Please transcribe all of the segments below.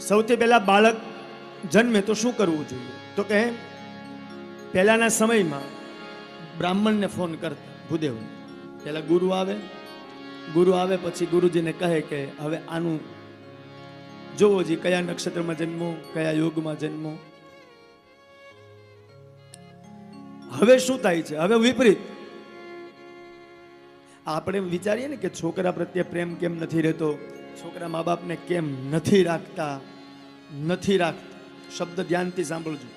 સૌથી પહેલા બાળક જન્મે તો શું કરવું જોઈએ? તો કે પહેલાના સમયમાં બ્રાહ્મણને ફોન કરતા ભૂદેવ. પહેલા ગુરુ આવે પછી ગુરુજીને કહે કે હવે આનું જોવો જી કયા નક્ષત્રમાં જન્મો, કયા યોગમાં જન્મો. હવે શું થાય છે? હવે વિપરીત. આપણે વિચારીએ ને કે છોકરા પ્રત્યે પ્રેમ કેમ નથી રહેતો, છોકરા મા બાપને કેમ નથી રાખતા. શબ્દ ધ્યાનથી સાંભળજો.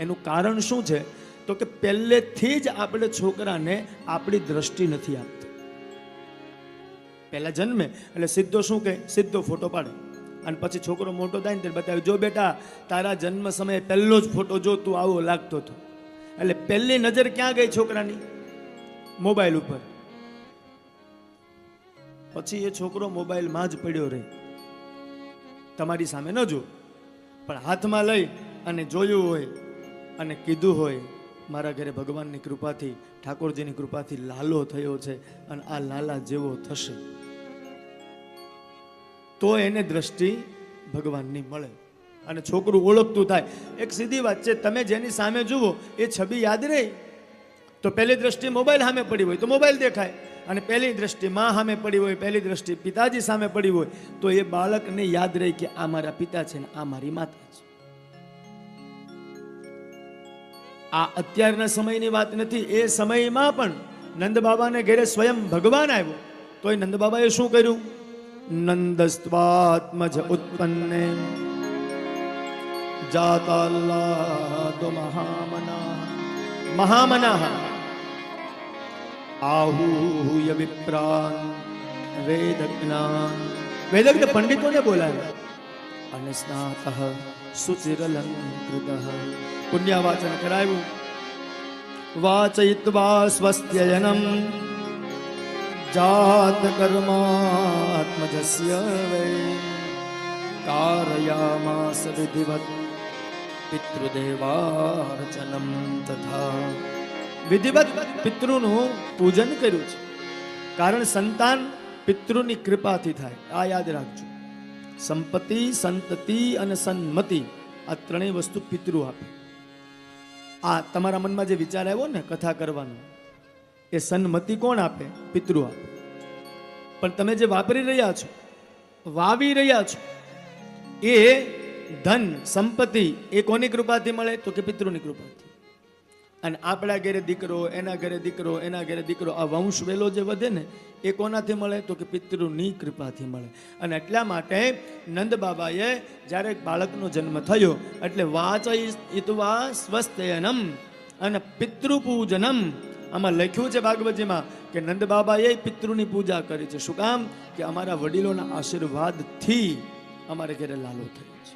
એનું કારણ શું છે? તો કે પહેલેથી જ આપણે છોકરાને આપણી દ્રષ્ટિ નથી આપતા. પહેલા જન્મે એટલે સીધો શું કહે? સીધો ફોટો પાડે અને પછી છોકરો મોટો થાય ને ત્યારે બતાવે, જો બેટા તારા જન્મ સમયે પહેલો જ ફોટો જો તું આવો લાગતો હતો. એટલે પહેલી નજર ક્યાં ગઈ છોકરાની? મોબાઈલ ઉપર. પછી એ છોકરો મોબાઈલમાં જ પડ્યો રહે. તમારી સામે ન જો, પણ હાથમાં લઈ અને જોયું હોય અને કીધું હોય, મારા ઘરે ભગવાનની કૃપાથી, ઠાકોરજીની કૃપાથી લાલો થયો છે અને આ લાલા જેવો થશે, તો એને દ્રષ્ટિ ભગવાનની મળે અને છોકરું ઓળખતું થાય. એક સીધી વાત છે, તમે જેની સામે જુઓ એ છબી યાદ રહે. તો પહેલી દ્રષ્ટિ મોબાઈલ સામે પડી હોય તો મોબાઈલ દેખાય, અને પહેલી દ્રષ્ટિ માં સામે પડી હોય, પહેલી દ્રષ્ટિ પિતાજી સામે પડી હોય તો એ બાળકને યાદ રહે કે આ મારા પિતા છે ને આ મારી માતા છે. આ અત્યારના સમયની વાત નથી. એ સમયમાં પણ નંદ બાબાને ઘરે સ્વયં ભગવાન આવ્યો તો એ નંદ બાબાએ શું કર્યું? નંદસ્ત્વાત્મજ ઉત્પન્ને જાતાલ્લાદો મહામનાઃ આહુય વિપ્રાન વેદજ્ઞ પંડિતોને બોલાવ્યા અને સ્નાતઃ સુચિરલંકૃતઃ પુણ્યવાચન કરાવ્યું. વાચયિત્વા સ્વસ્ત્યયનમ જાત કર્માત્મજસ્ય વૈ કારયામાસ વિધિવત પિતૃદેવાર્ચનમ તથા. વિધિવત પિતૃનું પૂજન કર્યું છે. કારણ સંતાન પિતૃની કૃપાથી થાય. આ યાદ રાખજો. સંપત્તિ, સંતતિ અને સન્મતિ, આ ત્રણેય વસ્તુ પિતૃ આપે. આ તમારા મનમાં જે વિચાર આવ્યો ને કથા કરવાનો, એ સન્મતિ કોણ આપે? પિતૃ આપે. પણ તમે જે વાપરી રહ્યા છો, વાવી રહ્યા છો, એ ધન સંપત્તિ એ કોની કૃપાથી મળે? તો કે પિતૃની કૃપાથી. અને આપણા ઘરે દીકરો, એના ઘરે દીકરો, એના ઘરે દીકરો, આ વંશ વેલો જે વધે ને એ કોનાથી મળે? તો કે પિતૃની કૃપાથી મળે. અને એટલા માટે નંદ બાબાએ જ્યારે બાળકનો જન્મ થયો એટલે વાચયિત્વા સ્વસ્તયનમ અને પિતૃપૂજનમ, આમાં લખ્યું છે ભાગવતજીમાં કે નંદ બાબાએ પિતૃની પૂજા કરી છે. શું કામ? કે અમારા વડીલોના આશીર્વાદથી અમારે ઘરે લાલો થયો છે.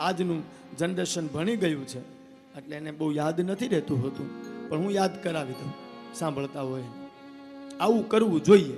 આજનું જનરેશન ભણી ગયું છે એટલે એને બહુ યાદ નથી રહેતું હોતું, પણ હું યાદ કરાવી દઉં સાંભળતા હોય. આવું કરવું જોઈએ.